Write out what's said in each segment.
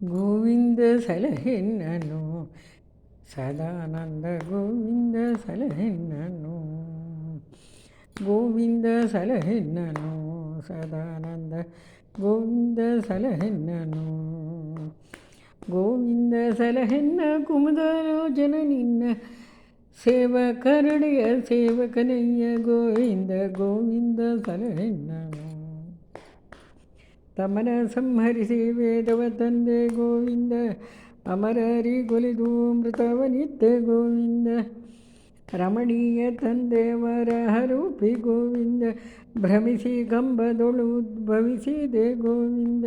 ಗೋವಿಂದ ಸಲಹೆನ್ನನು ಸದಾನಂದ ಗೋವಿಂದ ಸಲಹೆನ್ನನು ಗೋವಿಂದ ಸಲಹೆನ್ನನು ಸದಾನಂದ ಗೋವಿಂದ ಸಲಹೆನ್ನನು ಗೋವಿಂದ ಸಲಹೆನ್ನ ಕುಮುದಲೋಚನ ನಿನ್ನ ಸೇವಕರುಡೆಯ ಸೇವಕನಯ್ಯ ಗೋವಿಂದ ಗೋವಿಂದ ಸಲಹೆನ್ನನು ತಮನ ಸಂಹರಿಸಿ ವೇದವ ತಂದೆ ಗೋವಿಂದ ಅಮರರಿಗೊಲಿದು ಮೃತವನಿದ್ದ ಗೋವಿಂದ ರಮಣೀಯ ತಂದೆ ವರಹರೂಪಿ ಗೋವಿಂದ ಭ್ರಮಿಸಿ ಕಂಬದೊಳು ಉದ್ಭವಿಸಿದೆ ಗೋವಿಂದ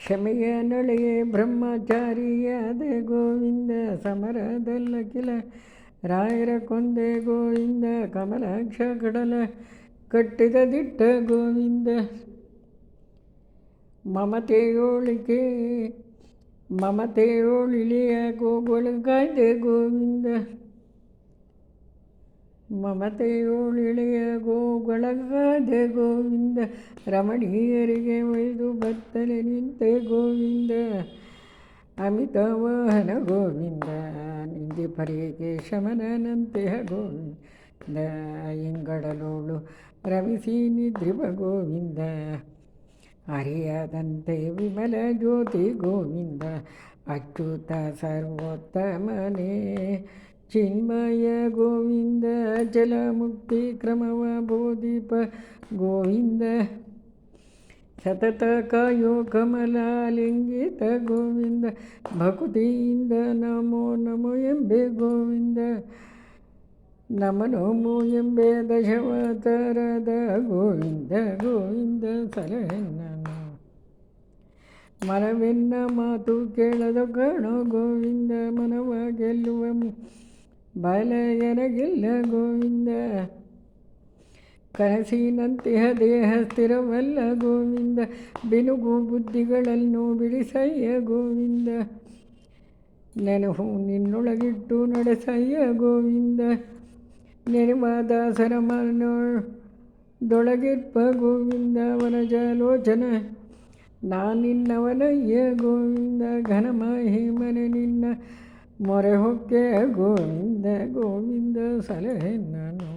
ಕ್ಷಮೆಯ ನಳೆಯೇ ಬ್ರಹ್ಮಚಾರಿಯಾದೆ ಗೋವಿಂದ ಸಮರದಲ್ಲಕಿಲ ರಾಯರ ಕೊಂದೆ ಗೋವಿಂದ ಕಮಲಾಕ್ಷ ಕಡಲ ಕಟ್ಟಿದ ದಿಟ್ಟ ಗೋವಿಂದ ಮಮತೆಯೋಳಿಳೆಯ ಗೋಗೊಳಗಾಯ್ದೆ ಗೋವಿಂದ ಮಮತೆಯೋಳಿಳೆಯ ಗೋಗೊಳಗಾದೆ ಗೋವಿಂದ ರಮಣೀಯರಿಗೆ ಒಯ್ದು ಬತ್ತಲೆ ನಿಂತೆ ಗೋವಿಂದ ಅಮಿತವಾಹನ ಗೋವಿಂದ ನಿಂದಿ ಪರಿಗೆ ಶಮನಂತೆಯ ಗೋವಿಂದ ಇಂಗಡಲೋಳು ರವಿಸಿ ನಿದ್ರಿಪ ಗೋವಿಂದ ಅರಿಯದಂತೆ ವಿಮಲ ಜ್ಯೋತಿ ಗೋವಿಂದ ಅಚ್ಯುತ ಸರ್ವೋತ್ತಮನೇ ಚಿನ್ಮಯ ಗೋವಿಂದ ಜಲಮುಕ್ತಿ ಕ್ರಮವ ಬೋಧಿಪ ಗೋವಿಂದ ಸತತ ಕಾಯೋ ಕಮಲಾಲಿಂಗಿತ ಗೋವಿಂದ ಭಕ್ತಿಯಿಂದ ನಮೋ ನಮೋ ಎಂಬೆ ಗೋವಿಂದ ನಮ ನಮೋ ಎಂಬೆ ದಶವತಾರದ ಗೋವಿಂದ ಗೋವಿಂದ ಸಲಹೆನ್ನನು ಮನವೆನ್ನ ಮಾತು ಕೇಳದ ಕಾಣೋ ಗೋವಿಂದ ಮನವ ಗೆಲ್ಲುವ ಬಲಯನಗಿಲ್ಲ ಗೋವಿಂದ ಕನಸಿನಂತೆಯ ದೇಹ ಸ್ಥಿರವಲ್ಲ ಗೋವಿಂದ ಬಿನುಗು ಬುದ್ಧಿಗಳನ್ನು ಬಿಡಿಸಯ್ಯ ಗೋವಿಂದ ನೆನಹು ನಿನ್ನೊಳಗಿಟ್ಟು ನಡೆಸಯ್ಯ ಗೋವಿಂದ ನೆನೆವ ದಾಸರ ಮನದೊಳಗಿಟ್ಪ ಗೋವಿಂದ ವನಜಾಲೋಚನ ನಾನಿನ್ನವನಯ್ಯ ಗೋವಿಂದ ಘನ ಮಹಿಮನೆ ನಿನ್ನ ಮೊರೆ ಹೊಕ್ಕೆ ಗೋವಿಂದ ಗೋವಿಂದ ಸಲಹೆನ್ನನು